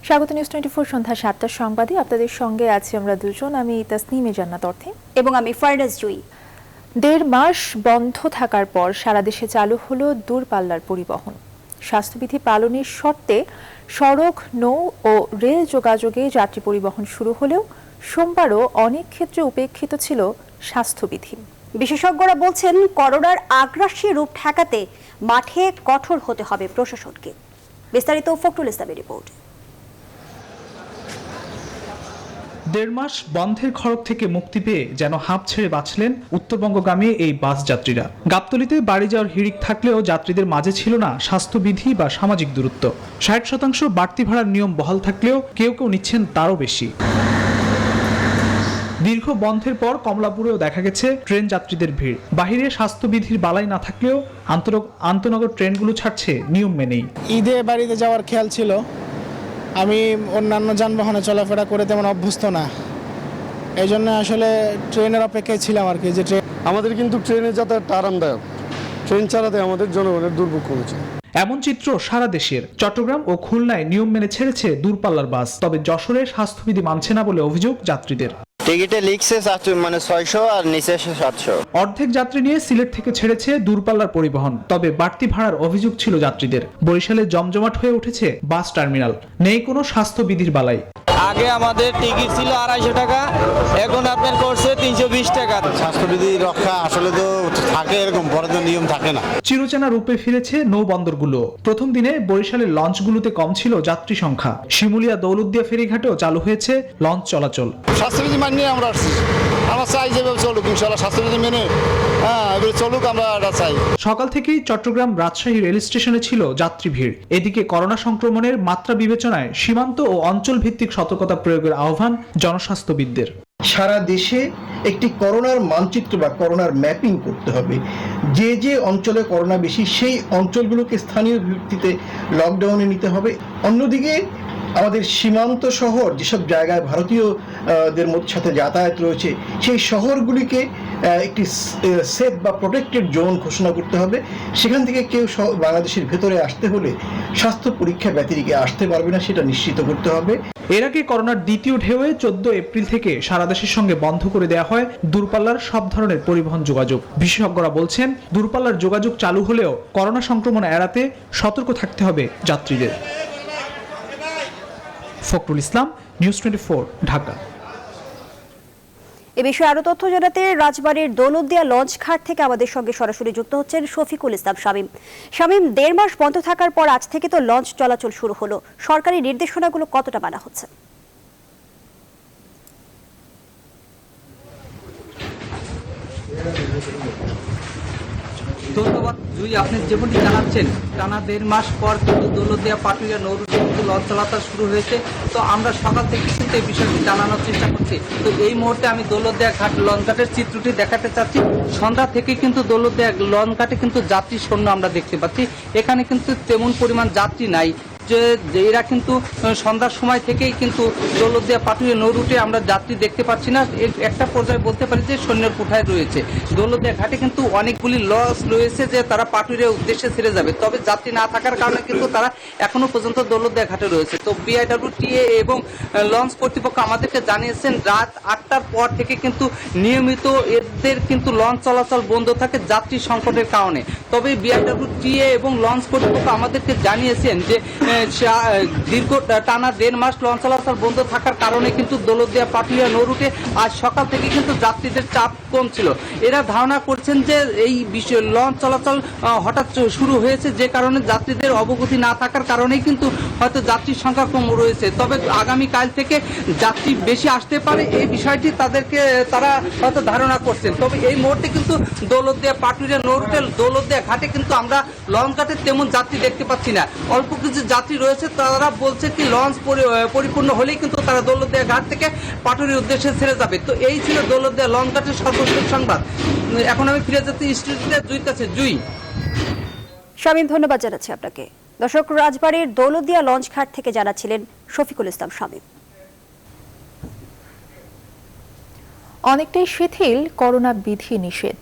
স্বাগত নিউজ 24 সন্ধ্যা 7টার সংবাদে আপনাদের সঙ্গে আছি আমরা দুজন। আমি তাসনিমে জান্নাত অর্থে এবং আমি ফারদাস জুই। 1.5 মাস বন্ধ থাকার পর সারা দেশে চালু হলো দূরপাল্লার পরিবহন। স্বাস্থ্যবিধি পালনের শর্তে সড়ক, নৌ ও রেল যোগাযোগে যাত্রী পরিবহন শুরু হলেও সোমবারও অনেক ক্ষেত্রে উপেক্ষিত ছিল স্বাস্থ্যবিধি। বিশেষজ্ঞরা বলছেন, করোনার আগ্রাসী রূপ ঠেকাতে মাঠে কঠোর হতে হবে প্রশাসনকে। বিস্তারিত ফখরুল ইসলামের রিপোর্ট। 1.5 মাস বন্ধের খড়গ থেকে মুক্তি পেয়ে যেন হাঁপ ছেড়ে বাঁচলেন উত্তরবঙ্গগামী এই বাস যাত্রীরা। গাবতলীতে বাড়ি যাওয়ার হিড়িক থাকলেও যাত্রীদের মাঝে ছিল না স্বাস্থ্যবিধি বা সামাজিক দূরত্ব। 60% বাড়তি ভাড়ার নিয়ম বহাল থাকলেও কেউ কেউ নিচ্ছেন তারও বেশি। দীর্ঘ বন্ধের পর কমলাপুরেও দেখা গেছে ট্রেন যাত্রীদের ভিড়। বাহিরে স্বাস্থ্যবিধির বালাই না থাকলেও আন্তনগর ট্রেনগুলো ছাড়ছে নিয়ম মেনেই। ঈদে বাড়িতে যাওয়ার খেয়াল ছিল, আমি অন্যান্য যানবাহনে চলাফেরা করে তেমন অভ্যস্ত না, এই জন্য আসলে ট্রেনের অপেক্ষায় ছিলাম আর কি। যে ট্রেন আমাদের কিন্তু ট্রেনে যাতায়াতটা আরামদায়ক, ট্রেন চালাতে আমাদের জনগণের দুর্ভোগ কমেছে। এমন চিত্র সারা দেশের। চট্টগ্রাম ও খুলনায় নিয়ম মেনে ছেড়েছে দূরপাল্লার বাস, তবে যশোরে স্বাস্থ্যবিধি মানছে না বলে অভিযোগ যাত্রীদের। টিকিটে লিখছে 600 আর নিচে 700। অর্ধেক যাত্রী নিয়ে সিলেট থেকে ছেড়েছে দূরপাল্লার পরিবহন, তবে বাড়তি ভাড়ার অভিযোগ ছিল যাত্রীদের। বরিশালে জমজমাট হয়ে উঠেছে বাস টার্মিনাল, নেই কোনো স্বাস্থ্যবিধির বালাই। আগে আমাদের টিকিট ছিল 250 টাকা, এখন আপনার করছে 320 টাকা। স্বাস্থ্যবিধি রক্ষা আসলে তো থাকে, এরকম বড় নিয়ম থাকে না। চিরচেনা রূপে ফিরেছে নৌবন্দরগুলো। প্রথম দিনে বরিশালের লঞ্চগুলোতে কম ছিল যাত্রী সংখ্যা। শিমুলিয়া দৌলতদিয়া ফেরিঘাটেও চালু হয়েছে লঞ্চ চলাচল। স্বাস্থ্যবিধি মানিয়ে আমরা আসছি, আমরা চাই যেভাবে চলুক, ইনশাআল্লাহ স্বাস্থ্যবিধি মেনে এবারে চলুক, আমরা এটা চাই। সকাল থেকেই চট্টগ্রাম রাজশাহী রেল স্টেশনে ছিল যাত্রী ভিড়। এদিকে করোনা সংক্রমণের মাত্রা বিবেচনায় সীমান্ত ও অঞ্চল ভিত্তিক সতর্কতা প্রয়োগের আহ্বান জনস্বাস্থ্যবিদদের। সারা দেশে একটি করোনার মানচিত্র বা করোনার ম্যাপিং করতে হবে। যে যে অঞ্চলে করোনা বেশি সেই অঞ্চলগুলোকে স্থানীয় ভিত্তিতে লকডাউনে নিতে হবে। অন্যদিকে আমাদের সীমান্ত শহর যেসব জায়গায় ভারতীয়দের সাথে যাতায়াত রয়েছে সেই শহরগুলিকে একটি সেফ বা প্রোটেক্টেড জোন ঘোষণা করতে হবে। সেখান থেকে কেউ বাংলাদেশের ভেতরে আসতে হলে স্বাস্থ্য পরীক্ষা ব্যতিরেকে আসতে পারবে না, সেটা নিশ্চিত করতে হবে। এর আগে করোনার দ্বিতীয় ঢেউয়ে 14 এপ্রিল থেকে সারা দেশের সঙ্গে বন্ধ করে দেওয়া হয় দূরপাল্লার সব ধরনের পরিবহন যোগাযোগ। বিশেষজ্ঞরা বলছেন, দূরপাল্লার যোগাযোগ চালু হলেও করোনা সংক্রমণ এড়াতে সতর্ক থাকতে হবে যাত্রীদের। ফখরুল ইসলাম, নিউজ 24, ঢাকা। এ বিষয়ে আরো তথ্য জানাতে রাজবাড়ীর দৌলতদিয়া লঞ্চ ঘাট থেকে আমাদের সঙ্গে সরাসরি যুক্ত হচ্ছেন শফিকুল ইসলাম শামীম। 1.5 মাস বন্ধ থাকার পর আজ থেকে তো লঞ্চ চলাচল শুরু হলো, সরকারি নির্দেশনাগুলো কতটা মানা হচ্ছে? ধন্যবাদ জুই, আপনি যেমনটি জানাচ্ছেন, টানা 1.5 মাস পর কিন্তু দৌলতদিয়া পাটুরিয়া নৌরুটে কিন্তু লঞ্চ চলাচল শুরু হয়েছে। তো আমরা সকাল থেকে কিন্তু এই বিষয়টি জানানোর চেষ্টা করছি। তো এই মুহূর্তে আমি দৌলতদিয়া ঘাট লঞ্চ ঘাটের চিত্রটি দেখাতে চাচ্ছি। সন্ধ্যা থেকে কিন্তু দৌলতদিয়া লঞ্চ ঘাটে কিন্তু যাত্রী শূন্য আমরা দেখতে পাচ্ছি। এখানে কিন্তু তেমন পরিমাণ যাত্রী নাই, যে এরা কিন্তু সন্ধ্যার সময় থেকেই কিন্তু দৌলতদিয়া পাটুরিয়া নৌরুটে আমরা যাত্রী দেখতে পাচ্ছি না। একটা পর্যায়ে বলতে পারি যে সৈন্যের কোঠায় রয়েছে। দৌলতদিয়া ঘাটে কিন্তু অনেকগুলি লঞ্চ রয়েছে যে তারা পাটুরিয়ার উদ্দেশ্যে ছেড়ে যাবে, তবে যাত্রী না থাকার কারণে কিন্তু তারা এখনো পর্যন্ত দৌলতদিয়া ঘাটে রয়েছে। তো বিআইডব্লিউটিএ এবং লঞ্চ কর্তৃপক্ষ আমাদেরকে জানিয়েছেন রাত 8টার পর থেকে কিন্তু নিয়মিত এদের কিন্তু লঞ্চ চলাচল বন্ধ থাকে যাত্রী সংকটের কারণে। তবে বিআইডব্লিউটিএ এবং লঞ্চ কর্তৃপক্ষ আমাদেরকে জানিয়েছেন যে দীর্ঘ টানা 1.5 মাস লঞ্চ চলাচল বন্ধ থাকার কারণে কিন্তু দৌলতদিয়া পাটুরিয়া নৌরুটে আজ সকাল থেকে কিন্তু যাত্রীদের চাপ কম ছিল। এরা ধারণা করছেন যে এই বিষয় লঞ্চ চলাচল হঠাৎ শুরু হয়েছে, যে কারণে যাত্রীদের অবগতি না থাকার কারণেই কিন্তু হয়তো যাত্রীর সংখ্যা কম রয়েছে। তবে আগামীকাল থেকে যাত্রী বেশি আসতে পারে এই বিষয়টি তারা হয়তো ধারণা করছেন। তবে এই মুহূর্তে কিন্তু দৌলতদিয়া পাটুরিয়া নৌরুটে দৌলতদিয়া ঘাটে কিন্তু আমরা লঞ্চ ঘাটে তেমন যাত্রী দেখতে পাচ্ছি না। অল্প কিছু যাত্রী রয়েছে, তারা বলছে কি লঞ্চ পরিপূর্ণ হলেই কিন্তু তারা দৌলতদিয়া ঘাট থেকে পাটুরিয়ার উদ্দেশ্যে ছেড়ে যাবে। তো এই ছিল দৌলতদিয়া লঞ্চ ঘাটের সর্বশেষ সংবাদ। এখন আমি ফিরে যাচ্ছি স্টুডিওতে জুইর কাছে। জুই। শামীম, ধন্যবাদ জানাচ্ছি আপনাকে। দর্শক, রাজবাড়ীর দৌলতদিয়া লঞ্চ ঘাট থেকে জানাচ্ছিলেন শফিকুল ইসলাম শামীম। অনেকটাই শিথিল করোনা বিধি নিষেধ।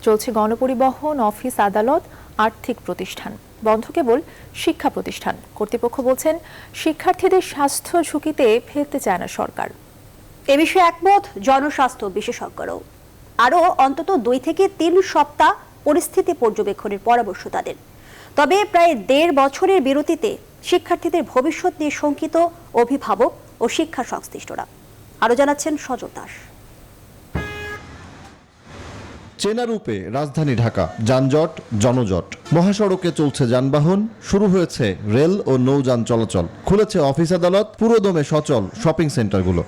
চলছে গণপরিবহন, অফিস, আদালত, আর্থিক প্রতিষ্ঠান। বন্ধ কেবল শিক্ষা প্রতিষ্ঠান। কর্তৃপক্ষ বলছেন, শিক্ষার্থীদের স্বাস্থ্য ঝুঁকিতে ফেলতে চায় না সরকার। এ বিষয়ে একমত জনস্বাস্থ্য বিশেষজ্ঞরাও। আরও অন্তত 2 থেকে 3 সপ্তাহ পরিস্থিতি পর্যবেক্ষণের পরামর্শ তাদের। তবে প্রায় 1.5 বছরের বিরতিতে শিক্ষার্থীদের ভবিষ্যৎ নিয়ে শঙ্কিত অভিভাবক ও শিক্ষা সংশ্লিষ্টরা। আরও জানাচ্ছেন সজল দাস। চেনা রূপে রাজধানী ঢাকা, যানজট, জনজট। মহাসড়কে চলছে যানবাহন, শুরু হয়েছে রেল ও নৌযান চলাচল, খুলেছে অফিস আদালত, পুরোদমে সচল শপিং সেন্টারগুলো।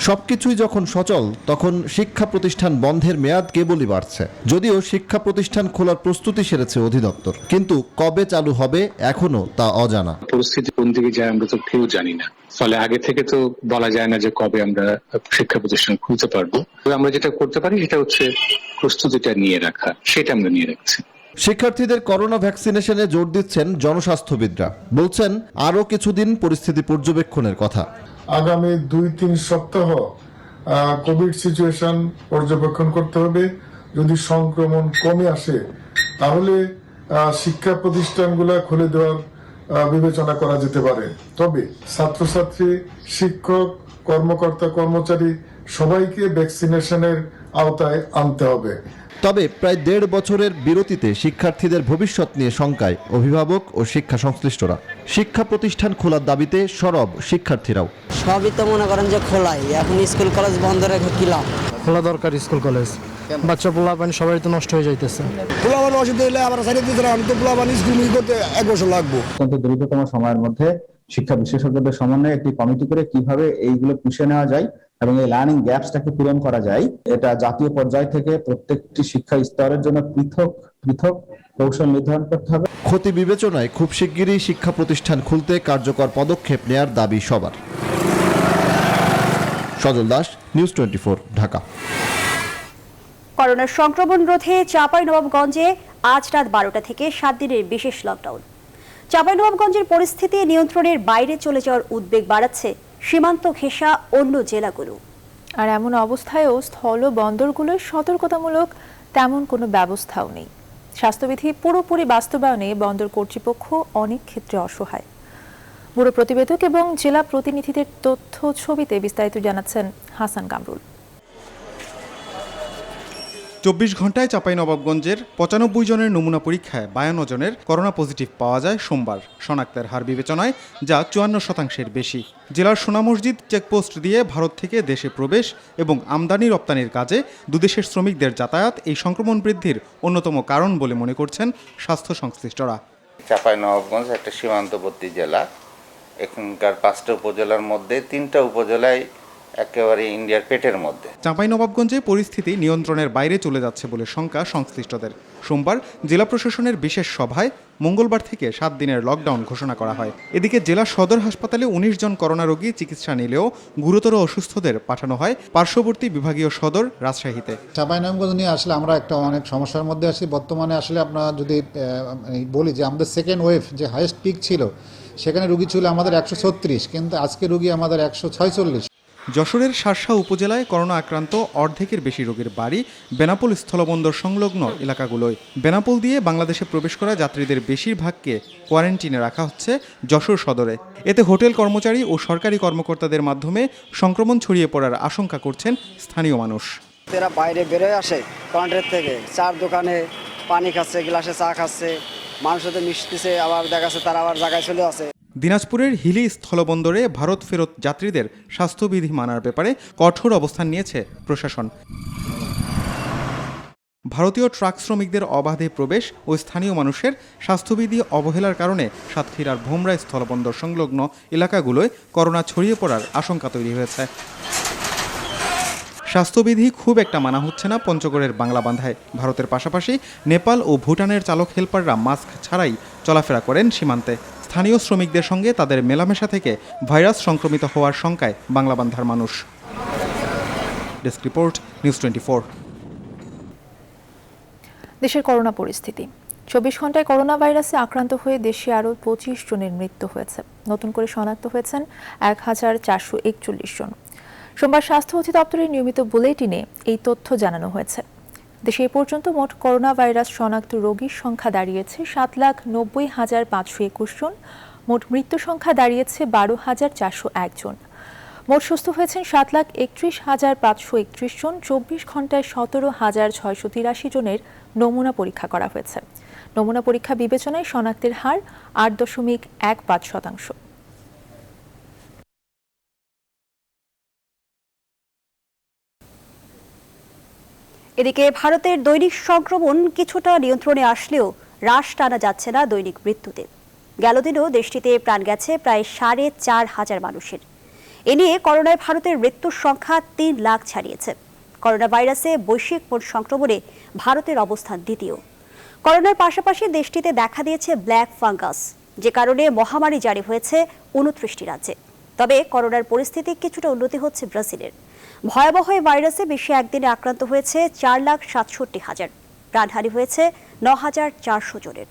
সবকিছুই যখন সচল, তখন শিক্ষা প্রতিষ্ঠান বন্ধের মেয়াদ কেবলই বাড়ছে। যদিও শিক্ষা প্রতিষ্ঠান খোলার প্রস্তুতি সেরেছে অধিদপ্তর, কিন্তু কবে চালু হবে এখনো তা অজানা। পরিস্থিতি কোন দিকে যায় আমরা তো কেউ জানি না, ফলে আগে থেকে তো বলা যায় না যে কবে আমরা শিক্ষা প্রতিষ্ঠান খুলতে পারবো। আমরা যেটা করতে পারি সেটা হচ্ছে প্রস্তুতিটা নিয়ে রাখা, সেটা আমরা নিয়ে রাখছি। শিক্ষার্থীদের করোনা ভ্যাকসিনেশনে জোর দিচ্ছেন জনস্বাস্থ্যবিদরা, বলছেন আরও কিছুদিন পরিস্থিতি পর্যবেক্ষণের কথা। আগামী 2-3 সপ্তাহ কোভিড সিচুয়েশন পর্যবেক্ষণ করতে হবে। যদি সংক্রমণ কমে আসে তাহলে শিক্ষা প্রতিষ্ঠানগুলো খুলে দেওয়ার বিবেচনা করা যেতে পারে। তবে ছাত্রছাত্রী, শিক্ষক, কর্মকর্তা, কর্মচারী সবাইকে ভ্যাকসিনেশনের আওতায় আনতে হবে। তবে প্রায় 1.5 বছরের বিরতিতে শিক্ষার্থীদের ভবিষ্যৎ নিয়ে শঙ্কায় অভিভাবক ও শিক্ষা সংশ্লিষ্টরা। শিক্ষা প্রতিষ্ঠান খোলার দাবিতে সরব শিক্ষার্থীরাও। সবই তো মনে করেন যে খোলাই, এখন স্কুল কলেজ বন্ধ রেখে কি লাভ? খোলা দরকার স্কুল কলেজ, বাচ্চা পোলাপান সবাই তো নষ্ট হয়ে যাইতেছে। পোলাপান অসুবিধা হলে আমরা সাইডে দিতে আমি তো পোলাপান স্কুল করতে 1 বছর লাগবো। অত্যন্ত দ্রুততম সময়ের মধ্যে শিক্ষা বিশেষজ্ঞদের সমন্বয়ে একটি কমিটি করে কিভাবে এইগুলো পুষিয়ে নেওয়া যায় এবং এই লার্নিং গ্যাপসটাকে পূরণ করা যায়, এটা জাতীয় পর্যায় থেকে প্রত্যেকটি শিক্ষা স্তরের জন্য পৃথক পৃথক কৌশল নির্ধারণ করতে হবে। ক্ষতি বিবেচনায় খুব শিগগিরই শিক্ষা প্রতিষ্ঠান খুলতে কার্যকর পদক্ষেপ নেয়ার দাবি সবার। সজল দাস, নিউজ 24, ঢাকা। করোনার সংক্রমণ রোধে চাঁপাইনবাবগঞ্জে আজ রাত 12টা থেকে 7 দিনের বিশেষ লকডাউন। চাঁপাইনবাবগঞ্জের পরিস্থিতি নিয়ন্ত্রণের বাইরে চলে যাওয়ার উদ্বেগ বাড়াচ্ছে সীমান্ত ঘেঁষা অন্য জেলাগুলো। আর এমন অবস্থায়ও স্থল বন্দরগুলোয় সতর্কতামূলক তেমন কোনো ব্যবস্থাও নেই। স্বাস্থ্যবিধি পুরোপুরি বাস্তবায়নে বন্দর কর্তৃপক্ষ অনেক ক্ষেত্রে অসহায়। ব্যুরো প্রতিবেদক এবং জেলা প্রতিনিধিদের তথ্য ছবিতে বিস্তারিত জানাচ্ছেন হাসান কামরুল। 24 ঘন্টায় চাঁপাইনবাবগঞ্জের 95 জনের নমুনা পরীক্ষায় 52 জনের করোনা পজিটিভ পাওয়া যায় সোমবার। শনাক্তের হার বিবেচনায় যা 54% বেশি। জেলার সোনা মসজিদ চেকপোস্ট দিয়ে ভারত থেকে দেশে প্রবেশ এবং আমদানি রপ্তানির কাজে দুদেশের শ্রমিকদের যাতায়াত এই সংক্রমণ বৃদ্ধির অন্যতম কারণ বলে মনে করছেন স্বাস্থ্য সংশ্লিষ্টরা। চাঁপাইনবাবগঞ্জ একটা সীমান্তবর্তী জেলা। এখানকার 5টা উপজেলার মধ্যে 3টা উপজেলায় একেবারে ইন্ডিয়ার পেটের মধ্যে। চাঁপাইনবাবগঞ্জে পরিস্থিতি নিয়ন্ত্রণের বাইরে চলে যাচ্ছে বলে শঙ্কা সংশ্লিষ্টদের। সোমবার জেলা প্রশাসনের বিশেষ সভায় মঙ্গলবার থেকে 7 দিনের লকডাউন ঘোষণা করা হয়। এদিকে জেলা সদর হাসপাতালে 19 জন করোনা রোগী চিকিৎসা নিলেও গুরুতর অসুস্থদের পাঠানো হয় পার্শ্ববর্তী বিভাগীয় সদর রাজশাহীতে। চাঁপাইনবাবগঞ্জ নিয়ে আসলে আমরা একটা অনেক সমস্যার মধ্যে আছি বর্তমানে। আসলে আপনারা যদি বলি যে আমাদের সেকেন্ড ওয়েভ যে হাইয়েস্ট পিক ছিল, সেখানে রোগী ছিল আমাদের 136, কিন্তু আজকে রোগী আমাদের 146। যশোরের শার্শা উপজেলায় করোনা আক্রান্ত অর্ধেকের বেশি রোগীর বাড়ি বেনাপোল স্থলবন্দর সংলগ্ন এলাকাগুলোয়। বেনাপোল দিয়ে বাংলাদেশে প্রবেশ করা যাত্রীদের বেশিরভাগকে কোয়ারেন্টিনে রাখা হচ্ছে যশোর সদরে। এতে হোটেল কর্মচারী ও সরকারি কর্মকর্তাদের মাধ্যমে সংক্রমণ ছড়িয়ে পড়ার আশঙ্কা করছেন স্থানীয় মানুষ। এরা বাইরে বেরোয় আসে কাউন্টার থেকে, চার দোকানে পানি খাচ্ছে, গ্লাসে চা খাচ্ছে, মানুষের সাথে মিশতেছে, আবার দেখাচ্ছে তারা আবার জায়গায় চলে আসে। দিনাজপুরের হিলি স্থলবন্দরে ভারত ফেরত যাত্রীদের স্বাস্থ্যবিধি মানার ব্যাপারে কঠোর অবস্থান নিয়েছে প্রশাসন। ভারতীয় ট্রাক শ্রমিকদের অবাধে প্রবেশ ও স্থানীয় মানুষের স্বাস্থ্যবিধি অবহেলার কারণে সাতক্ষীরার ভোমরা স্থলবন্দর সংলগ্ন এলাকাগুলোয় করোনা ছড়িয়ে পড়ার আশঙ্কা তৈরি হয়েছে। স্বাস্থ্যবিধি খুব একটা মানা হচ্ছে না পঞ্চগড়ের বাংলাবান্ধায়। ভারতের পাশাপাশি নেপাল ও ভুটানের চালক হেলপাররা মাস্ক ছাড়াই চলাফেরা করেন সীমান্তে। স্থানীয় শ্রমিকদের সঙ্গে তাদের মেলামেশা থেকে ভাইরাস সংক্রমিত হওয়ার শঙ্কায় বাংলাবান্ধার মানুষ। Desk report, news 24। দেশের করোনা পরিস্থিতি। 24 ঘন্টায় করোনা ভাইরাসে আক্রান্ত হয়ে দেশে আরও 25 জনের মৃত্যু হয়েছে। নতুন করে শনাক্ত হয়েছেন 1441 জন। সোমবার স্বাস্থ্য অধিদপ্তরের নিয়মিত বুলেটিনে এই তথ্য জানানো হয়েছে। দেশে এ পর্যন্ত মোট করোনা ভাইরাস শনাক্ত রোগীর সংখ্যা দাঁড়িয়েছে 7,90,521 জন। মোট মৃত্যু সংখ্যা দাঁড়িয়েছে 12,401 জন। মোট সুস্থ হয়েছেন 7,31,531 জন। 24 ঘন্টায় 17,683 জনের নমুনা পরীক্ষা করা হয়েছে। নমুনা পরীক্ষা বিবেচনায় শনাক্তের হার 8.15%। এদিকে ভারতের দৈনিক সংক্রমণ কিছুটা নিয়ন্ত্রণে আসলেও হ্রাস টানা যাচ্ছে না দৈনিক মৃত্যুতে। গেল দিনও দেশটিতে প্রাণ গেছে প্রায় 4,500 মানুষের। এ নিয়ে করোনায় ভারতের মৃত্যুর সংখ্যা 3 লাখ ছাড়িয়েছে। করোনা ভাইরাসে বৈশ্বিক মোট সংক্রমণে ভারতের অবস্থান দ্বিতীয়। করোনার পাশাপাশি দেশটিতে দেখা দিয়েছে ব্ল্যাক ফাঙ্গাস, যে কারণে মহামারী জারি হয়েছে 29টি রাজ্যে। তবে করোনার পরিস্থিতি কিছুটা উন্নতি হচ্ছে ব্রাজিলের। ভয়াবহ এই ভাইরাসে বিশ্বে একদিনে আক্রান্ত হয়েছে 4,67,000, প্রাণহানি হয়েছে 9,400 জনের।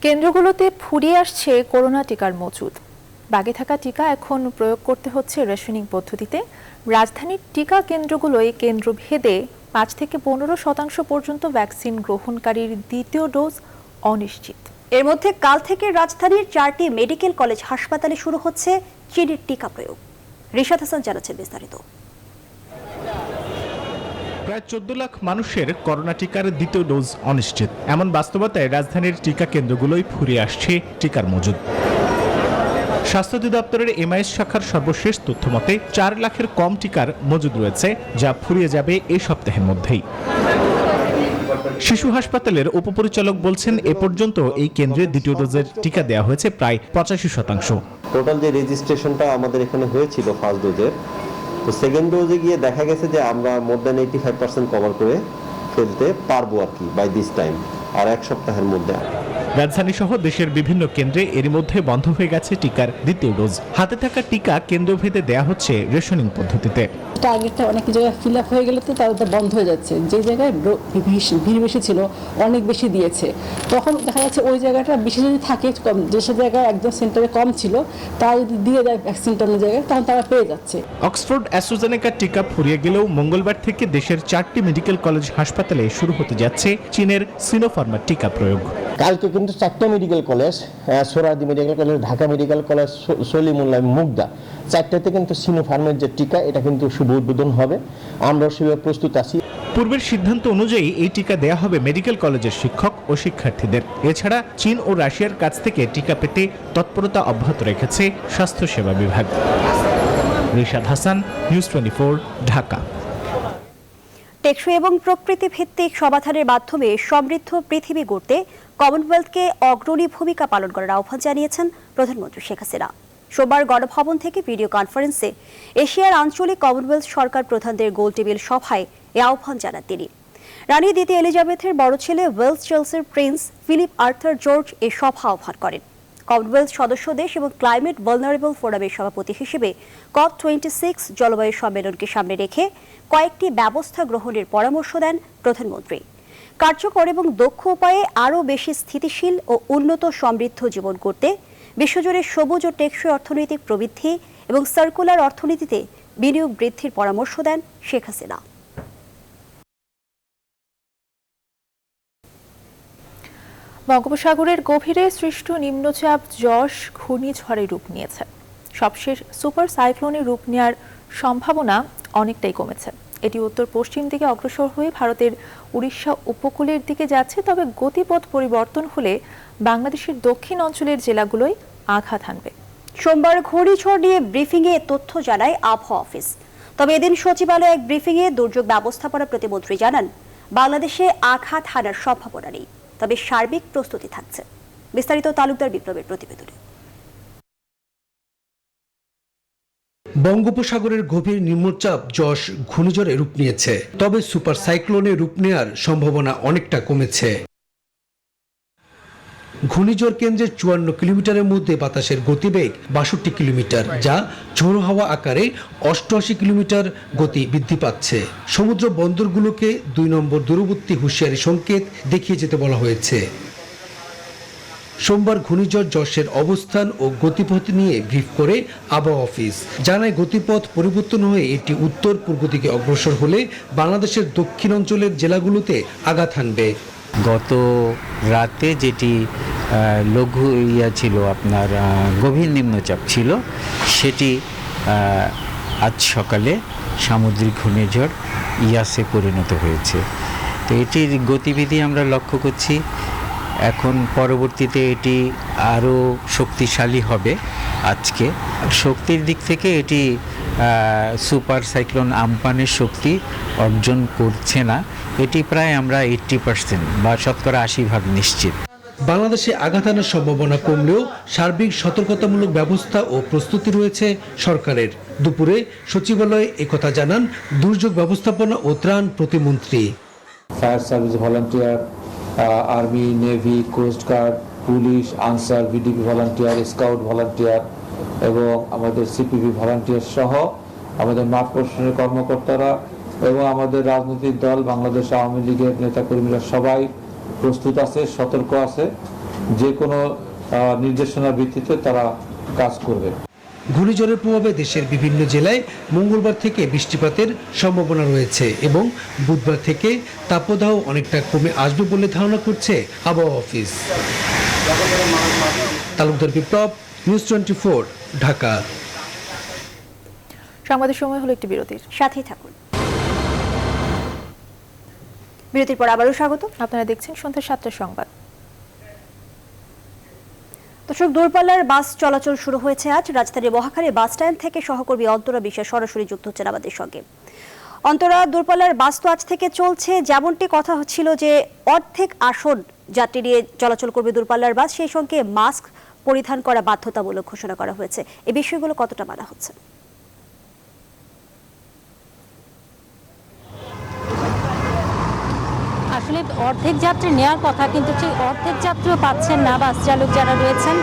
কেন্দ্রগুলোতে ফুরিয়ে আসছে করোনা টিকার মজুদ। বাগে থাকা টিকা এখন প্রয়োগ করতে হচ্ছে রেশনিং পদ্ধতিতে। রাজধানীর টিকা কেন্দ্রগুলোয় কেন্দ্রভেদে 5 থেকে 15% পর্যন্ত ভ্যাকসিন গ্রহণকারীর দ্বিতীয় ডোজ অনিশ্চিত। এর মধ্যে কাল থেকে রাজধানীর 4টি মেডিকেল কলেজ হাসপাতালে শুরু হচ্ছে চীনের টিকা প্রয়োগ। রিশাদ হাসান জানাচ্ছেন বিস্তারিত। প্রায় 14 লাখ মানুষের করোনা টিকার দ্বিতীয় ডোজ অনিশ্চিত। এমন বাস্তবতায় রাজধানীর টিকা কেন্দ্রগুলোই ফুরিয়ে আসছে টিকার মজুদ। স্বাস্থ্য অধিদপ্তরের এমআইএস শাখার সর্বশেষ তথ্য মতে 4 লাখের কম টিকার মজুদ রয়েছে, যা ফুরিয়ে যাবে এই সপ্তাহের মধ্যেই। শিশু হাসপাতালের উপপরিচালক বলছেন, এ পর্যন্ত এই কেন্দ্রে দ্বিতীয় ডোজের টিকা দেওয়া হয়েছে প্রায় 85%। টোটাল যে রেজিস্ট্রেশনটা আমাদের এখানে হয়েছিল ফার্স্ট ডোজের, তো সেকেন্ড ডোজে গিয়ে দেখা গেছে যে আমরা মোর দ্যান 85% কভার করে ফেলতে পারবো আর কি বাই দিস টাইম, আর এক সপ্তাহের মধ্যে। রাজধানী সহ দেশের বিভিন্ন কেন্দ্রে এর মধ্যে বন্ধ হয়ে গেছে টিকার দ্বিতীয় ডোজ। হাতে থাকা টিকা কেন্দ্রভেদে দেয়া হচ্ছে রেশনিং পদ্ধতিতে। টার্গেটটা অনেক জায়গায় ফিল আপ হয়ে গেলে তো তাদের বন্ধ হয়ে যাচ্ছে। যে জায়গায় ভিড় বেশি ছিল অনেক বেশি দিয়েছে, তখন দেখা যাচ্ছে ওই জায়গাটা বেশি যদি থাকে, যেসব জায়গায় একদম সেন্টারে কম ছিল তারা যদি দিয়ে দেয় ভ্যাকসিনটা অন্য জায়গায়, তখন তারা পেয়ে যাচ্ছে। অক্সফোর্ড অ্যাস্ট্রাজেনেকার টিকা ফুরিয়ে গেলেও মঙ্গলবার থেকে দেশের 4টি মেডিকেল কলেজ হাসপাতালে শুরু হতে যাচ্ছে চীনের সিনোফার্মার টিকা প্রয়োগ। কালকে কিন্তু 4টা medical college, Suhrawardy medical college, Dhaka medical college, Salimullah, Mugda, 4টাতে কিন্তু সিনোফার্মের যে টিকা এটা কিন্তু শুভ উদ্বোধন হবে। আমরা সেভাবে প্রস্তুত আছি। পূর্বের সিদ্ধান্ত অনুযায়ী এই টিকা দেয়া হবে মেডিকেল কলেজের শিক্ষক ও শিক্ষার্থীদের। এছাড়া চীন ও রাশিয়ার কাছ থেকে টিকা পেতে তৎপরতা অব্যাহত রেখেছে স্বাস্থ্যসেবা বিভাগ। রিশাদ হাসান, নিউজ 24, ঢাকা। টেকসই এবং প্রকৃতি ভিত্তিক সমাধানের মাধ্যমে সমৃদ্ধ পৃথিবী গড়তে কমনওয়েলথকে অগ্রণী ভূমিকা পালন করার আহ্বান জানিয়েছেন প্রধানমন্ত্রী শেখ হাসিনা। সোমবার গণভবন থেকে ভিডিও কনফারেন্সে এশিয়ার আঞ্চলিক কমনওয়েলথ সরকার প্রধানদের গোলটেবিল সভায় এ আহ্বান জানান তিনি। রানী দ্বিতীয় এলিজাবেথের বড় ছেলে ওয়েলস চেলসির প্রিন্স ফিলিপ আর্থার জর্জ এ সভা আহ্বান করেন। কমনওয়েলথ সদস্য দেশ এবং ক্লাইমেট ভালনারেবল ফোরামের সভাপতি হিসেবে COP26 জলবায়ু সম্মেলনকে সামনে রেখে কয়েকটি ব্যবস্থা গ্রহণের পরামর্শ দেন প্রধানমন্ত্রী। কার্যকর এবং দক্ষ উপায়ে আরও বেশি স্থিতিশীল ও উন্নত সমৃদ্ধ জীবন করতে বিশ্বজুড়ে সবুজ ও টেকসই অর্থনৈতিক প্রবৃদ্ধি এবং সার্কুলার অর্থনীতিতে বিনিয়োগ বৃদ্ধির পরামর্শ দেন শেখ হাসিনা। বঙ্গোপসাগরের গভীরে সৃষ্ট নিম্নচাপ যশ ঘূর্ণিঝড়ে রূপ নিয়েছে। সবশেষ সুপার সাইক্লোনের রূপ নেওয়ার সম্ভাবনা অনেকটাই কমেছে। এটি উত্তর পশ্চিম দিকে অগ্রসর হয়ে ভারতের উড়িষ্যা উপকূলের দিকে যাচ্ছে। তবে গতিপথ পরিবর্তন হলে বাংলাদেশের দক্ষিণ অঞ্চলের জেলাগুলোয় আঘাত হানবে। সোমবার ঘূর্ণিঝড় নিয়ে ব্রিফিংয়ে তথ্য জানায় আবহাওয়া অফিস। তবে এদিন সচিবালয়ে এক ব্রিফিংয়ে দুর্যোগ ব্যবস্থাপনা প্রতিমন্ত্রী জানান, বাংলাদেশে আঘাত হানার সম্ভাবনা নেই, তবে সার্বিক প্রস্তুতি থাকছে। বিস্তারিত তালুকদার বিপ্লবের প্রতিবেদনে। বঙ্গোপসাগরের গভীর নিম্নচাপ যশ ঘূর্ণিঝড়ে রূপ নিয়েছে, তবে সুপার সাইক্লোনে রূপ নেওয়ার সম্ভাবনা অনেকটা কমেছে। ঘূর্ণিঝড় কেন্দ্রের 54 কিলোমিটারের মধ্যে বাতাসের গতিবেগ 62 কিলোমিটার, যা ঝোড়ো হাওয়া আকারে 88 কিলোমিটার গতি বৃদ্ধি পাচ্ছে। সমুদ্র বন্দরগুলোকে 2 নম্বর দূরবর্তী হুঁশিয়ারি সংকেত দেখিয়ে যেতে বলা হয়েছে। সোমবার ঘূর্ণিঝড় যশের অবস্থান ও গতিপথ নিয়ে ব্রিফ করে আবহাওয়া অফিস জানায় গতিপথ পরিবর্তন হয়ে এটি উত্তর পূর্ব দিকে অগ্রসর হলে বাংলাদেশের দক্ষিণ অঞ্চলের জেলাগুলোতে আঘাত হানবে। গত রাতে যেটি লঘু ছিল আপনার গভীর নিম্নচাপ ছিল, সেটি আজ সকালে সামুদ্রিক ঘূর্ণিঝড় ইয়াসে পরিণত হয়েছে। তো এটির গতিবিধি আমরা লক্ষ্য করছি। এখন পরবর্তীতে এটি আরও শক্তিশালী হবে। আজকে শক্তির দিক থেকে এটি সুপার সাইক্লোন আম্পানের শক্তি অর্জন করছে না। এটি প্রায় আমরা 80% বা শতকরা 80% নিশ্চিত। বাংলাদেশে আঘাত আনার সম্ভাবনা কমলেও সার্বিক সতর্কতামূলক ব্যবস্থা ও প্রস্তুতি রয়েছে সরকারের। দুপুরে সচিবালয়ে একথা জানান দুর্যোগ ব্যবস্থাপনা ও ত্রাণ প্রতিমন্ত্রী। Fire service volunteer, army, navy, coast guard, police, Ansar, VDP volunteer, scout volunteer এবং আমাদের সিপিবি ভলান্টিয়ার সহ আমাদের মাঠ প্রশাসনের কর্মকর্তারা এবং আমাদের রাজনৈতিক দল বাংলাদেশ আওয়ামী লীগের নেতাকর্মীরা সবাই প্রস্তুত আছে, সতর্ক আছে। যে কোনো নির্দেশনার ভিত্তিতে তারা কাজ করবে। ঘূর্ণিঝড়ের প্রভাবে দেশের বিভিন্ন জেলায় মঙ্গলবার থেকে বৃষ্টিপাতের সম্ভাবনা রয়েছে এবং বুধবার থেকে তাপদাহ অনেকটা কমে আসবে বলে ধারণা করছে আবহাওয়া অফিস। তালুকদার বিপ্লব, নিউজ 24, ঢাকা। সংবাদের সময় হলো একটি বিরতির, সাথেই থাকুন। বিরতির পর আবারও স্বাগত। আপনারা দেখছেন সন্ধ্যা 7টার সংবাদ। দর্শক, দূরপাল্লার বাস চলাচল শুরু হয়েছে আজ। রাজধানীর মহাখালী বাস স্ট্যান্ড থেকে সহকর্মী অন্তরা বিশ্বাস সরাসরি যুক্ত হচ্ছেন আমাদের সঙ্গে। অন্তরা, দূরপাল্লার বাস তো আজ থেকে চলছে, যেমনটি কথা হচ্ছিল যে অর্ধেক আসন যাত্রী নিয়ে চলাচল করবে দূরপাল্লার বাস, সেই সঙ্গে মাস্ক পরিধান করা বাধ্যতামূলক ঘোষণা করা হয়েছে। এই বিষয়গুলো কতটা মানা হচ্ছে? আসলে অর্ধেক যাত্রী নেওয়ার কথা, কিন্তু সেই অর্ধেক যাত্রীও পাচ্ছেন না বাস চালক যারা রয়েছেন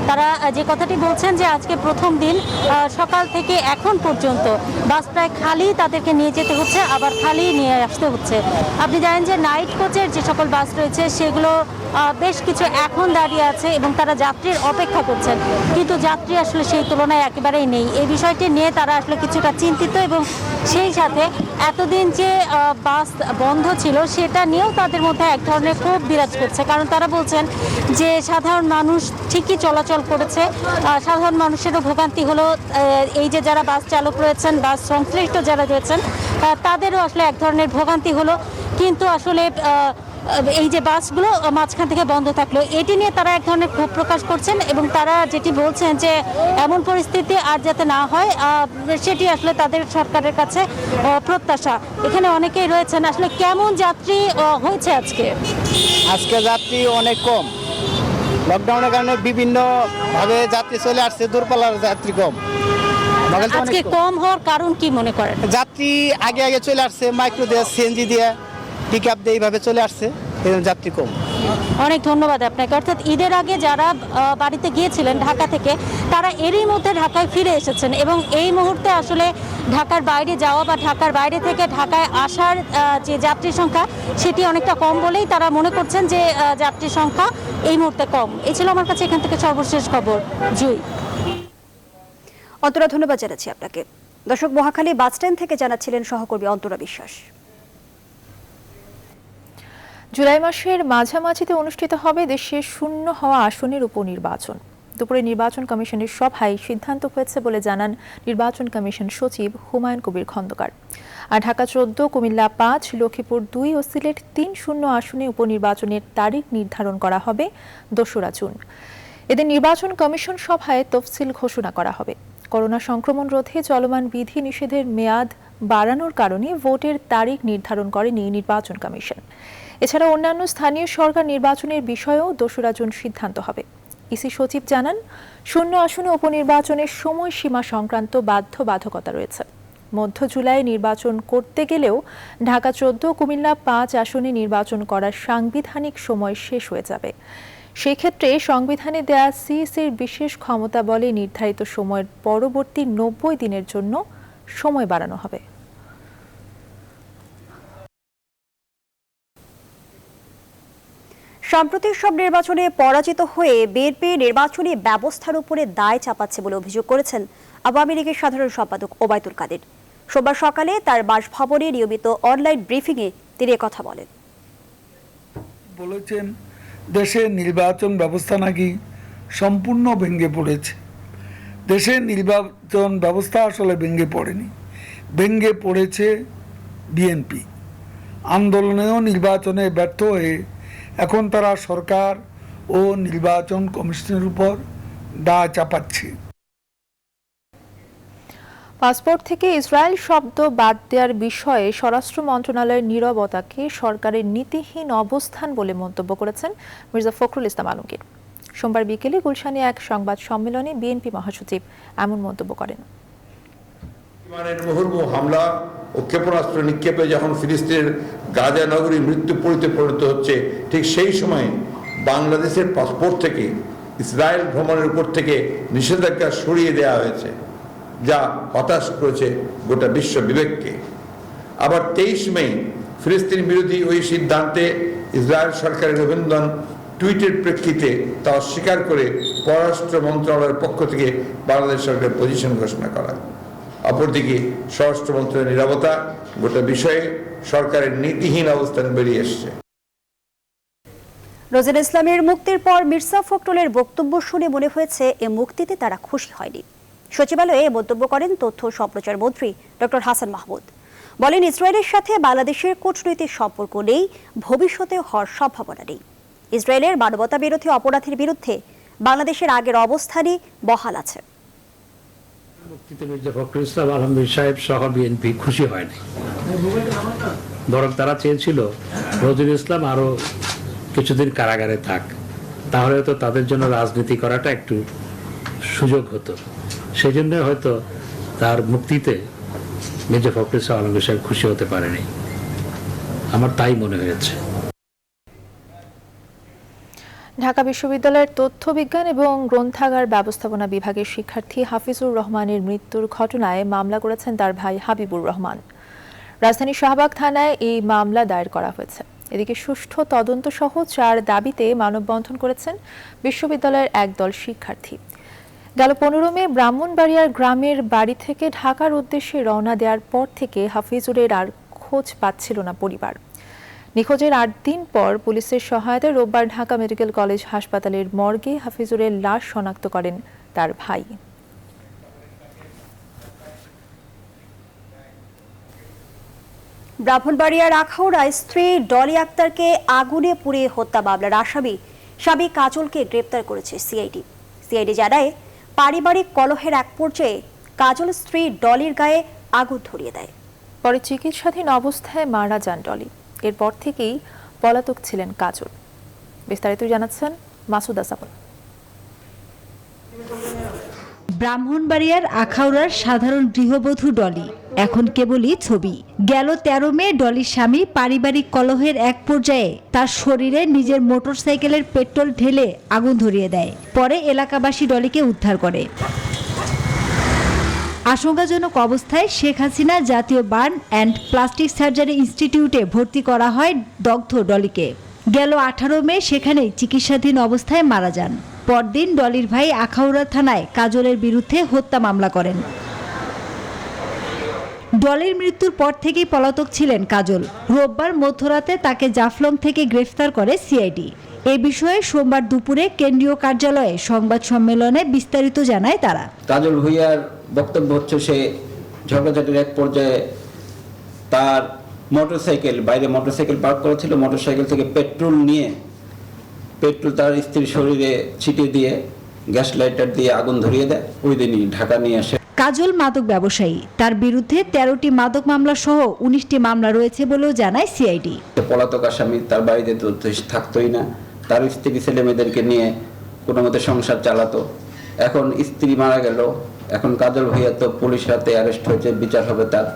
তারা যে কথাটি বলছেন যে আজকে প্রথম দিন সকাল থেকে এখন পর্যন্ত বাস প্রায় খালি তাদেরকে নিয়ে যেতে হচ্ছে, আবার খালি নিয়ে আসতে হচ্ছে। আপনি জানেন যে নাইট কোচের যে সকল বাস রয়েছে সেগুলো বেশ কিছু এখন দাঁড়িয়ে আছে এবং তারা যাত্রীর অপেক্ষা করছেন, কিন্তু যাত্রী আসলে সেই তুলনায় একেবারেই নেই। এই বিষয়টি নিয়ে তারা আসলে কিছুটা চিন্তিত এবং সেই সাথে এতদিন যে বাস বন্ধ ছিল সেটা নিয়েও তাদের মধ্যে এক ধরনের ক্ষোভ বিরাজ করছে, কারণ তারা বলছেন যে সাধারণ মানুষ ঠিকই চলাচল করেছে, সাধারণ মানুষেরও ভোগান্তি হলো। এই যে যারা বাস চালক রয়েছেন, বাস সংশ্লিষ্ট যারা রয়েছেন তাদেরও আসলে এক ধরনের ভোগান্তি হলো, কিন্তু আসলে এই যে বাসগুলো মাঝখান থেকে বন্ধ থাকলো এটি নিয়ে তারা এক ধরনের ক্ষোভ প্রকাশ করছেন এবং তারা যেটি বলছেন যে এমন পরিস্থিতি আর যাতে না হয় সেটি আসলে তাদের সরকারের কাছে প্রত্যাশা। এখানে অনেকেই রয়েছেন, আসলে কেমন যাত্রী হয়েছে আজকে যাত্রী অনেক কম, লকডাউনের কারণে বিভিন্ন ভাবে যাত্রী চলে আসছে, দূরপাল্লার যাত্রী কম। আজকে কম হওয়ার কারণ কি মনে করেন? যাত্রী আগে চলে আসছে, মাইক্রো দিয়ে, সিএনজি দিয়ে, পিক আপ দিয়ে এইভাবে চলে আসছে, যাত্রী কম। অনেক ধন্যবাদ আপনাকে। অর্থাৎ ঈদের আগে যারা বাড়িতে গিয়েছিলেন ঢাকা থেকে তারা এরই মধ্যে ঢাকায় ফিরে এসেছেন এবং এই মুহূর্তে আসলে ঢাকার বাইরে যাওয়া বা ঢাকার বাইরে থেকে ঢাকায় আসার যে যাত্রী সংখ্যা সেটি অনেকটা কম বলেই তারা মনে করছেন যে যাত্রী সংখ্যা এই মুহূর্তে কম। এই ছিল আমার কাছে এখান থেকে সর্বশেষ খবর। জুই। অন্তরা, ধন্যবাদ জানাচ্ছি আপনাকে। দর্শক, মহাখালী বাস স্ট্যান্ড থেকে জানাচ্ছিলেন সহকর্মী অন্তরা বিশ্বাস। জুলাই মাসের মাঝামাঝিতে অনুষ্ঠিত হবে দেশের শূন্য হওয়া আসনের উপনির্বাচন। দুপুরে নির্বাচন কমিশনের সভায় সিদ্ধান্ত হয়েছে বলে জানান নির্বাচন কমিশন সচিব হুমায়ুন কবির খন্দকার। আর ঢাকা 14, কুমিল্লা 5, লক্ষ্মীপুর 2 ও সিলেট 3 শূন্য আসনে উপনির্বাচনের তারিখ নির্ধারণ করা হবে 2রা জুন। এদিন নির্বাচন কমিশন সভায় তফসিল ঘোষণা করা হবে। করোনা সংক্রমণ রোধে চলমান বিধি নিষেধের মেয়াদ বাড়ানোর কারণে ভোটের তারিখ নির্ধারণ করেনি নির্বাচন কমিশন। এছাড়া অন্যান্য স্থানীয় সরকার নির্বাচনের বিষয়েও 2রা জুন সিদ্ধান্ত হবে। ইসি সচিব জানান, শূন্য আসনে উপনির্বাচনের সময়সীমা সংক্রান্ত বাধ্যবাধকতা রয়েছে। মধ্য জুলাই নির্বাচন করতে গেলেও ঢাকা 14, কুমিল্লা 5 আসনে নির্বাচন করার সাংবিধানিক সময় শেষ হয়ে যাবে। সেই ক্ষেত্রে সংবিধানে দেয়া সিইসির বিশেষ ক্ষমতা বলে নির্ধারিত সময়ের পরবর্তী 90 দিনের জন্য সময় বাড়ানো হবে। সাম্প্রতিক সব নির্বাচনে পরাজিত হয়ে বিএনপি নির্বাচনী ব্যবস্থার উপরে দায় চাপাচ্ছে বলে অভিযোগ করেছেন আওয়ামী লীগের সাধারণ সম্পাদক ওবায়দুল কাদের। সোমবার সকালে তার বাসভবনে নিয়মিত অনলাইন ব্রিফিংয়ে তিনি কথা বলেন। বলেছেন দেশের নির্বাচন ব্যবস্থা নাকি সম্পূর্ণ ভেঙে পড়েছে। দেশের নির্বাচন ব্যবস্থা আসলে ভেঙে পড়েনি, ভেঙে পড়েছে বিএনপি। আন্দোলনেও নির্বাচনে ব্যর্থ হয়ে এখন তারা সরকার ও নির্বাচন কমিশনের উপর দায় চাপাচ্ছে। পাসপোর্ট থেকে ইসরায়েল শব্দ বাদ দেওয়ার বিষয়ে স্বরাষ্ট্র মন্ত্রণালয়ের নীরবতাকে সরকারের নীতিহীন অবস্থান বলে মন্তব্য করেছেন মির্জা ফখরুল ইসলাম আলমগীর। সোমবার বিকেলে গুলশানে এক সংবাদ সম্মেলনে বিএনপি মহাসচিব এমন মন্তব্য করেন। মুহুর্মুহু হামলা ও ক্ষেপণাস্ত্র নিক্ষেপে যখন ফিলিস্তিনের গাজা নগরী মৃত্যুপুরীতে পরিণত হচ্ছে, ঠিক সেই সময় বাংলাদেশের পাসপোর্ট থেকে ইসরায়েল ভ্রমণের উপর থেকে নিষেধাজ্ঞা সরিয়ে দেওয়া হয়েছে, যা হতাশ করেছে গোটা বিশ্ব বিবেককে। আবার 23 মে ফিলিস্তিন বিরোধী ওই সিদ্ধান্তে ইসরায়েল সরকারের অভিনন্দন টুইটের প্রেক্ষিতে তা অস্বীকার করে পররাষ্ট্র মন্ত্রণালয়ের পক্ষ থেকে বাংলাদেশ সরকারের পজিশন ঘোষণা করা। অপরদিকে স্বরাষ্ট্র মন্ত্রণালয়ের নীরবতা গোটা বিষয়ে সরকারের নীতিহীন অবস্থান বেরিয়ে এসছে। রোজেল ইসলামের মুক্তির পর মির্জা ফখরুলের বক্তব্য শুনে মনে হয়েছে এ মুক্তিতে তারা খুশি হয়নি। সচিবালয়ে মন্তব্য করেন তথ্য ও সম্প্রচার মন্ত্রী ডক্টর হাসান মাহমুদ। বলেন, ইসরায়েলের সাথে বাংলাদেশের কূটনৈতিক সম্পর্ক নেই, ভবিষ্যতে হওয়ার সম্ভাবনা নেই। ইসরায়েলের মানবতা বিরোধী অপরাধের বিরুদ্ধে বাংলাদেশের আগের অবস্থানই বহাল আছে। মুক্তিতে মির্জা ফখরুল ইসলাম আলমগীর সাহেব সহ বিএনপি খুশি হয়নি, বরং তারা চেয়েছিল রোজুল ইসলাম আরো কিছুদিন কারাগারে থাক, তাহলে তো তাদের জন্য রাজনীতি করাটা একটু সুযোগ হতো। সেই জন্য হয়তো তার মুক্তিতে মির্জা ফখরুল ইসলাম আলমগীর সাহেব খুশি হতে পারেনি, আমার তাই মনে হয়েছে। ঢাকা বিশ্ববিদ্যালয়ের তথ্য বিজ্ঞান এবং গ্রন্থাগার ব্যবস্থাপনা বিভাগের শিক্ষার্থী হাফিজুর রহমানের মৃত্যুর ঘটনায় মামলা করেছেন তার ভাই হাবিবুর রহমান। রাজধানীর শাহবাগ থানায় এই মামলা দায়ের করা হয়েছে। এদিকে সুষ্ঠু তদন্ত সহ 4 দাবিতে মানববন্ধন করেছেন বিশ্ববিদ্যালয়ের একদল শিক্ষার্থী। গেল 15 মে ব্রাহ্মণবাড়িয়ার গ্রামের বাড়ি থেকে ঢাকার উদ্দেশ্যে রওনা দেওয়ার পর থেকে হাফিজুরের আর খোঁজ পাচ্ছিল না পরিবার। নিখোঁজের 8 দিন পর পুলিশের সহায়তায় রোববার ঢাকা মেডিকেল কলেজ হাসপাতালের মর্গে হাফিজুরের লাশ শনাক্ত করেন তার ভাই। ব্রাহ্মণবাড়িয়ার আখাউড়ায় স্ত্রী ডলি আক্তারকে আগুনে পুড়িয়ে হত্যা মামলার আসামি সাবি কাজলকে গ্রেপ্তার করেছে সিআইডি। সিআইডি জানায়, পারিবারিক কলহের এক পর্যায়ে কাজল স্ত্রী ডলির গায়ে আগুন ধরিয়ে দেয়। পরে চিকিৎসাধীন অবস্থায় মারা যান ডলি। এরপর থেকেই পলাতক ছিলেন কাজল। বিস্তারিত জানাচ্ছেন মাসুদা সাবল। ব্রাহ্মণবাড়িয়ার আখাউড়ার সাধারণ গৃহবধূ ডলি এখন কেবলই ছবি। গেল 13 মে ডলির স্বামী পারিবারিক কলহের এক পর্যায়ে তার শরীরে নিজের মোটরসাইকেলের পেট্রোল ঢেলে আগুন ধরিয়ে দেয়। পরে এলাকাবাসী ডলিকে উদ্ধার করে। আশঙ্কাজনক অবস্থায় শেখ হাসিনা জাতীয় বার্ন অ্যান্ড প্লাস্টিক সার্জারি ইনস্টিটিউটে ভর্তি করা হয় দগ্ধ ডলিকে। গেল 18 মে সেখানেই চিকিৎসাধীন অবস্থায় মারা যান। পরদিন ডলির ভাই আখাউড়া থানায় কাজলের বিরুদ্ধে হত্যা মামলা করেন। ডলির মৃত্যুর পর থেকেই পলাতক ছিলেন কাজল। রোববার মধ্যরাতে তাকে জাফলং থেকে গ্রেফতার করে সিআইডি। এ বিষয়ে সোমবার দুপুরে কেন্দ্রীয় কার্যালয়ে সংবাদ সম্মেলনে বিস্তারিত জানায় তারা। কাজল ভুঁইয়ার বক্তব্য হচ্ছে, সে ঝগড়াঝাটির এক পর্যায়ে তার মোটরসাইকেল বাইরে মোটরসাইকেল পার্ক করা ছিল, মোটরসাইকেল থেকে পেট্রোল তার স্ত্রীর শরীরে ছিটিয়ে দিয়ে গ্যাস লাইটার দিয়ে আগুন ধরিয়ে দেয়। ওই দিনই ঢাকা নিয়ে আসে। কাজল মাদক ব্যবসায়ী, তার বিরুদ্ধে 13টি মাদক মামলা সহ 19টি মামলা রয়েছে বলেও জানায় সিআইডি। পলাতক আসামি তার বাড়িতে তো থাকতোই না, তার স্ত্রী ছেলে মেয়েদেরকে নিয়ে কোনো মতে সংসার চালাতো। এখন স্ত্রী মারা গেল, এখন কাজল ভুঁইয়া তো পুলিশ হাতে অ্যারেস্ট হয়েছে, বিচার হবে তার।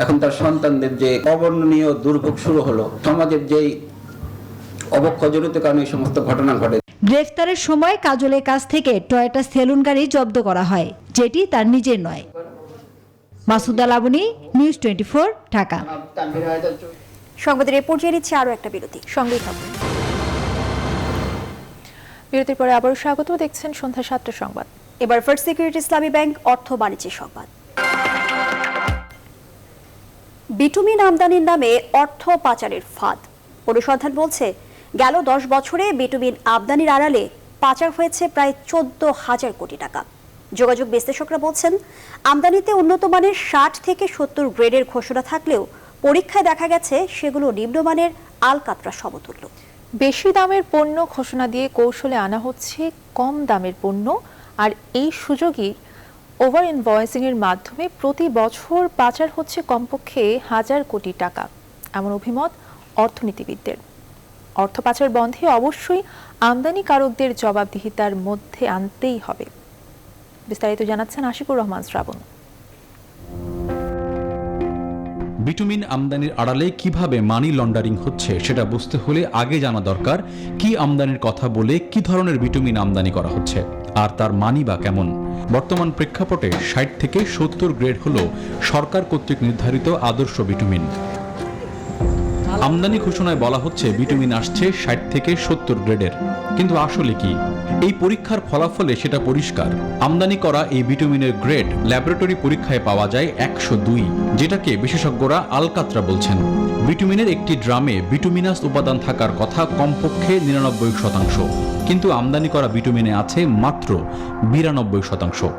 এখন তার সন্তানদের যে অবর্ণনীয় দুর্ভোগ শুরু হলো, সমাজের যেই অবক্ষয়জনিত কারণে এই সমস্ত ঘটনা ঘটে। গ্রেফতারের সময় কাজলের কাছ থেকে টয়োটা সেলুন গাড়ি জব্দ করা হয়, যেটি তার নিজের নয়। মাসুদা লাবনী, নিউজ 24, ঢাকা। সংবাদের এ পর্যায়ে নিচ্ছে আরো একটা বিরতি। সঙ্গেই থাকুন। বিরতির পরে আবারও স্বাগত, দেখছেন সন্ধ্যা 7টার সংবাদ। এবার ফার্স্ট সিকিউরিটি ইসলামী ব্যাংক অর্থ বাণিজ্য সংবাদ। বিটুমিন আমদানির নামে অর্থ পাচারের ফাঁদ। অনুসন্ধান বলছে গেল 10 বছরে বিটুমিন আমদানির আড়ালে পাচার হয়েছে প্রায় 14,000 কোটি টাকা। যোগাযোগ বিশ্লেষকরা বলছেন আমদানিতে উন্নত মানের 60 থেকে 70 গ্রেডের ঘোষণা থাকলেও পরীক্ষায় দেখা গেছে সেগুলো নিম্নমানের আলকাতরা সমতুল্য। বেশি দামের পণ্য ঘোষণা দিয়ে কৌশলে আনা হচ্ছে কম দামের পণ্য, আর এই সুযোগই ওভার ইনভয়েসিং এর মাধ্যমে প্রতি বছর পাচার হচ্ছে কমপক্ষে 1000 কোটি টাকা, এমন অভিমত অর্থনীতিবিদদের। অর্থ পাচার বন্ধে অবশ্যই আমদানিকারকদের জবাবদিহিতার মধ্যে আনতেই হবে। বিস্তারিত জানাচ্ছেন আশিকুর রহমান শ্রাবণ। বিটুমিন আমদানির আড়ালে কিভাবে মানি লন্ডারিং হচ্ছে সেটা বুঝতে হলে আগে জানা দরকার কি আমদানির কথা বলে কি ধরনের বিটুমিন আমদানি করা হচ্ছে আর তার মানি বা কেমন। বর্তমান প্রেক্ষাপটে 60 থেকে 70 গ্রেড হলো সরকার কর্তৃক নির্ধারিত আদর্শ বিটুমিন। আমদানি ঘোষণায় বলা হচ্ছে বিটুমিন আসছে 60 থেকে 70 গ্রেডের, কিন্তু আসলে কি? এই পরীক্ষার ফলাফলে সেটা পরিষ্কার। আমদানি করা এই বিটুমিনের গ্রেড ল্যাবরেটরি পরীক্ষায় পাওয়া যায় 102, যেটাকে বিশেষজ্ঞরা আলকাতরা বলছেন। বিটুমিনের একটি ড্রামে বিটুমিনাস উপাদান থাকার কথা কমপক্ষে 99%, কিন্তু আমদানি করা বিটুমিনে আছে মাত্র 92%।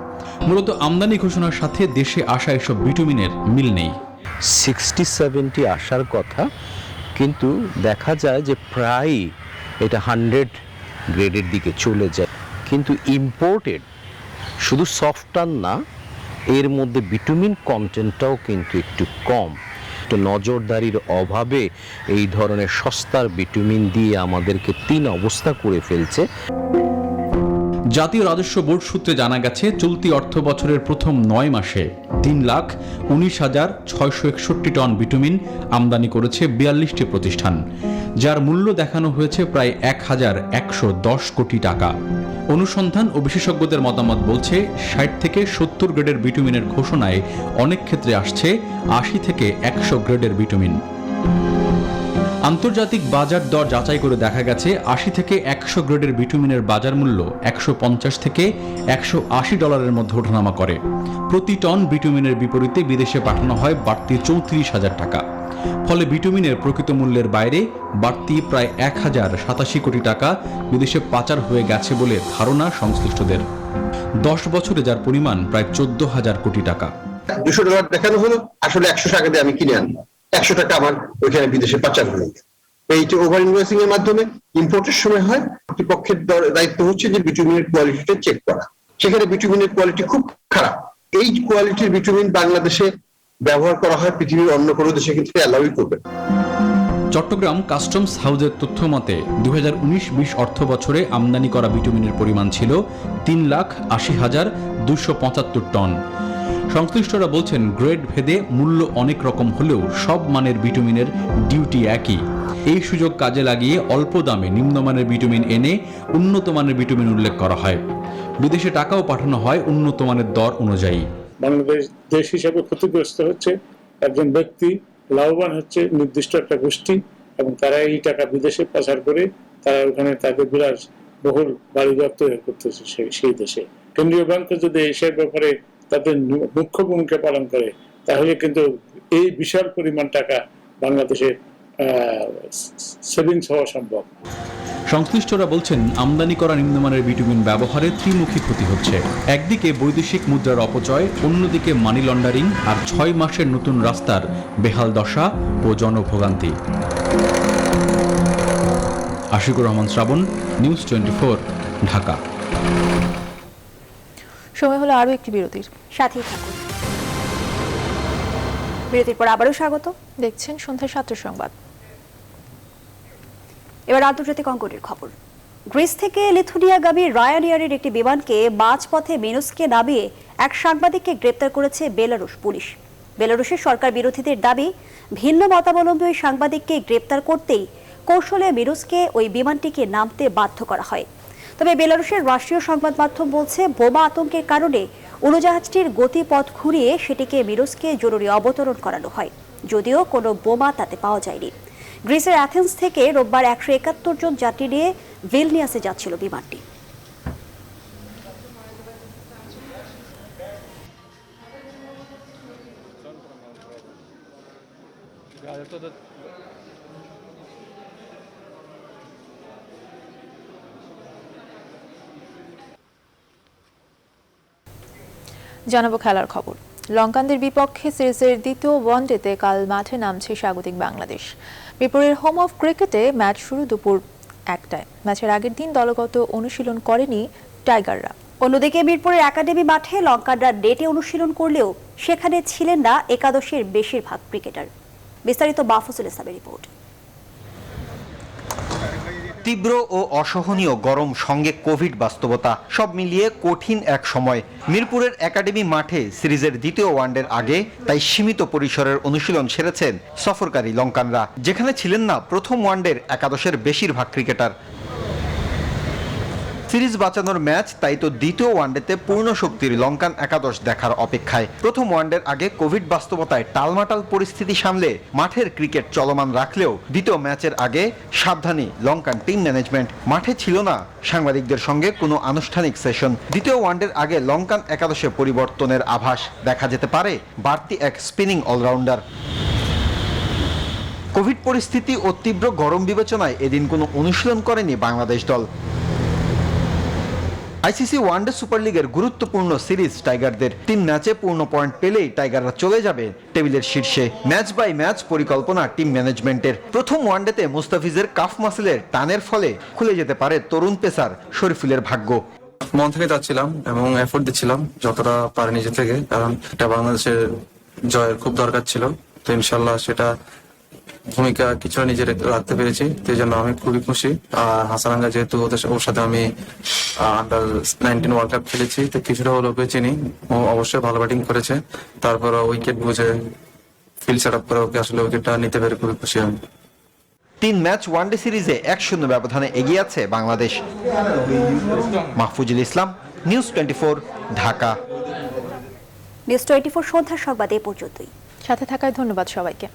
মূলত আমদানি ঘোষণার সাথে দেশে আসা এসব বিটুমিনের মিল নেই। 60-70 আসার কথা, কিন্তু দেখা যায় যে প্রায় এটা 100 গ্রেডের দিকে চলে যায়। কিন্তু ইম্পোর্টেড শুধু সফটওয়্যার না, এর মধ্যে বিটুমিন কন্টেন্টটাও কিন্তু একটু কম। তো নজরদারির অভাবে এই ধরনের সস্তার বিটুমিন দিয়ে আমাদেরকে 3 অবস্থা করে ফেলছে। জাতীয় রাজস্ব বোর্ড সূত্রে জানা গেছে চলতি অর্থ বছরের প্রথম 9 মাসে 3,19,661 টন বিটুমিন আমদানি করেছে 42টি প্রতিষ্ঠান, যার মূল্য দেখানো হয়েছে প্রায় 1,110 কোটি টাকা। অনুসন্ধান ও বিশেষজ্ঞদের মতামত বলছে 60 থেকে 70 গ্রেডের বিটুমিনের ঘোষণায় অনেক ক্ষেত্রে আসছে 80 থেকে 100 গ্রেডের বিটুমিন। আন্তর্জাতিক বাজার দর যাচাই করে দেখা গেছে 80 থেকে 100 গ্রেডের বিটুমিনের বাজার মূল্য 150 থেকে 180 ডলারের মধ্যে ওঠানামা করে। প্রতি টন বিটুমিনের বিপরীতে বিদেশে পাঠানো হয় বাড়তি 34,000 টাকা। ফলে বিটুমিনের প্রকৃত মূল্যের বাইরে বাড়তি প্রায় 1,087 কোটি টাকা বিদেশে পাচার হয়ে গেছে বলে ধারণা সংশ্লিষ্টদের। 10 বছরে যার পরিমাণ প্রায় 14,000 কোটি টাকা। $200 দেখানো হলো, আসলে 100 টাকা দিয়ে আমি কিনে আনবো, 100 টাকা আমার ওইখানে বিদেশে পাচার হয়ে গেছে। এইটা ওভার ইনভয়েসিং এর মাধ্যমে ইম্পোর্টের সময় হয়। কর্তৃপক্ষের দায়িত্ব হচ্ছে যে বিটুমিনের কোয়ালিটিটা চেক করা। সেখানে বিটুমিনের কোয়ালিটি খুব খারাপ। এই কোয়ালিটির বিটুমিন বাংলাদেশে ব্যবহার করা হয়, পৃথিবীর অন্য কোনো দেশে কিন্তু অ্যালাউই করবে। চট্টগ্রাম কাস্টমস হাউসের তথ্য মতে 2019-20 অর্থ বছরে আমদানি করা বিটুমিনের পরিমাণ ছিল 3,80,275 টন। সংশ্লিষ্টরা বলছেন গ্রেড ভেদে মূল্য অনেক রকম হলেও সব মানের বিটুমিনের ডিউটি একই। এই সুযোগ কাজে লাগিয়ে অল্প দামে নিম্নমানের বিটুমিন এনে উন্নত মানের বিটুমিন উল্লেখ করা হয়। বিদেশে টাকাও পাঠানো হয় উন্নত মানের দর অনুযায়ী। বাংলাদেশ দেশ হিসেবে ক্ষতিগ্রস্ত হচ্ছে, একজন ব্যক্তি লাভবান হচ্ছে, নির্দিষ্ট একটা গোষ্ঠী, এবং তারা এই টাকা বিদেশে পাচার করে তারা ওখানে তাদের বিলাস বহুল বাড়িঘর তৈরি করতেছে সেই দেশে। কেন্দ্রীয় ব্যাংক যদি এসব ব্যাপারে তাদের মুখ্য ভূমিকা পালন করে, তাহলে কিন্তু এই বিশাল পরিমাণ টাকা বাংলাদেশে সেভিংস হওয়া সম্ভব। সংশ্লিষ্টরা বলছেন আমদানি করা নিম্নমানের বিটুমিন ব্যবহারে ত্রিমুখী ক্ষতি হচ্ছে। একদিকে বৈদেশিক মুদ্রার অপচয়, অন্যদিকে মানি লন্ডারিং, আর 6 মাসের নতুন রাস্তার বেহাল দশা ও জনভোগান্তি। আশিকুর রহমান শ্রাবণ, নিউজ 24, ঢাকা। সময় হলো আরো একটি বিরতির, সাথেই থাকুন। বিরতির পর আবারও স্বাগত, দেখছেন সন্ধ্যা 7টার সংবাদ। এবার আন্তর্জাতিক অঙ্গনের খবর। গ্রিস থেকে লিথুনিয়াগামী রায়ানএয়ারের একটি বিমানকে মাঝপথে মিনস্কে নামিয়ে এক সাংবাদিককে গ্রেপ্তার করেছে বেলারুশ পুলিশ। বেলারুশের সরকার বিরোধীদের দাবি, ভিন্ন মতাবলম্বী ওই সাংবাদিককে গ্রেপ্তার করতেই কৌশলে মিনস্কে ওই বিমানটিকে নামতে বাধ্য করা হয়। তবে বেলারুশের রাষ্ট্রীয় সংবাদ মাধ্যম বলছে বোমা আতঙ্কের কারণে উড়োজাহাজটির গতিপথ ঘুরিয়ে সেটিকে মিনস্কে জরুরি অবতরণ করানো হয়, যদিও কোনো বোমা তাতে পাওয়া যায়নি। গ্রিসের অ্যাথেন্স থেকে রোববার 171 জন যাত্রী নিয়ে ভিলনিয়াসে যাচ্ছিল বিমানটি। জানাবো খেলার খবর। লঙ্কানদের বিপক্ষে সিরিজের দ্বিতীয় ওয়ানডেতে কাল মাঠে নামছে স্বাগতিক বাংলাদেশ। মিরপুরের হোম অফ ক্রিকেটে ম্যাচ শুরু দুপুর 1টায়। ম্যাচের আগের দিন দলগত অনুশীলন করেনি টাইগাররা। অন্যদিকে মিরপুরের একাডেমি মাঠে লঙ্কানরা নেটে অনুশীলন করলেও সেখানে ছিলেন না একাদশের বেশিরভাগ ক্রিকেটার। বিস্তারিত মাহফুজুল ইসলামের রিপোর্ট। তীব্র ও অসহনীয় গরম সঙ্গে কোভিড বাস্তবতা সব মিলিয়ে কঠিন এক সময় মিরপুরের একাডেমি মাঠে সিরিজের দ্বিতীয় ওয়ানডের আগে তাই সীমিত পরিসরের অনুশীলন সেরেছেন সফরকারী লঙ্কানরা, যেখানে ছিলেন না প্রথম ওয়ানডের একাদশের বেশিরভাগ ক্রিকেটার। সিরিজ বাঁচানোর ম্যাচ, তাই তো দ্বিতীয় ওয়ানডেতে পূর্ণ শক্তির লঙ্কান একাদশ দেখার অপেক্ষায়। প্রথম ওয়ানডের আগে কোভিড বাস্তবতায় টালমাটাল পরিস্থিতি সামলে মাঠের ক্রিকেট চলমান রাখলেও দ্বিতীয় ম্যাচের আগে সাবধানী লঙ্কান টিম ম্যানেজমেন্ট। মাঠে ছিল না সাংবাদিকদের সঙ্গে কোনো আনুষ্ঠানিক সেশন। দ্বিতীয় ওয়ানডের আগে লঙ্কান একাদশে পরিবর্তনের আভাস দেখা যেতে পারে বাড়তি এক স্পিনিং অলরাউন্ডার। কোভিড পরিস্থিতি ও তীব্র গরম বিবেচনায় এদিন কোনো অনুশীলন করেনি বাংলাদেশ দল। আইসিসি ওয়ানডে সুপার লিগের গুরুত্বপূর্ণ সিরিজ টাইগারদের 3 ম্যাচে পূর্ণ পয়েন্ট পেলেই টাইগাররা চলে যাবে টেবিলের শীর্ষে। ম্যাচ বাই ম্যাচ পরিকল্পনা টিম ম্যানেজমেন্টের। প্রথম ওয়ানডেতে মুস্তাফিজের কাফ মাসেলের টানের ফলে খুলে যেতে পারে তরুণ পেসার শরীফুলের ভাগ্য। মন থেকে যাচ্ছিলাম এবং এফোর্ট দিচ্ছিলাম যতটা পারে নিজে থেকে, কারণ এটা বাংলাদেশের জয়ের খুব দরকার ছিল। তো ইনশাল্লাহ সেটা ভূমিকা কিছুটা নিজে রাখতে পেরেছি, সেই জন্য আমি খুবই খুশি। আর হাসানাঙ্গা যেহেতু ওর সাথে আমি আন্ডার-19 ওয়ার্ল্ড কাপ খেলেছি, তো কিছুটা হলেও চিনি। ও অবশ্যই ভালো ব্যাটিং করেছে, তারপর উইকেট বুঝে ফিল্ড সেট আপ করে ওকে আসলে উইকেটটা নিতে পেরে খুবই খুশি আমি। 3 ম্যাচ ওয়ানডে সিরিজে 1-0 ব্যবধানে এগিয়ে আছে বাংলাদেশ। মাহফুজুল ইসলাম, নিউজ 24, ঢাকা। নিউজ 24 সন্ধ্যার সংবাদ এ পর্যন্তই। সাথে থাকায় ধন্যবাদ সবাইকে।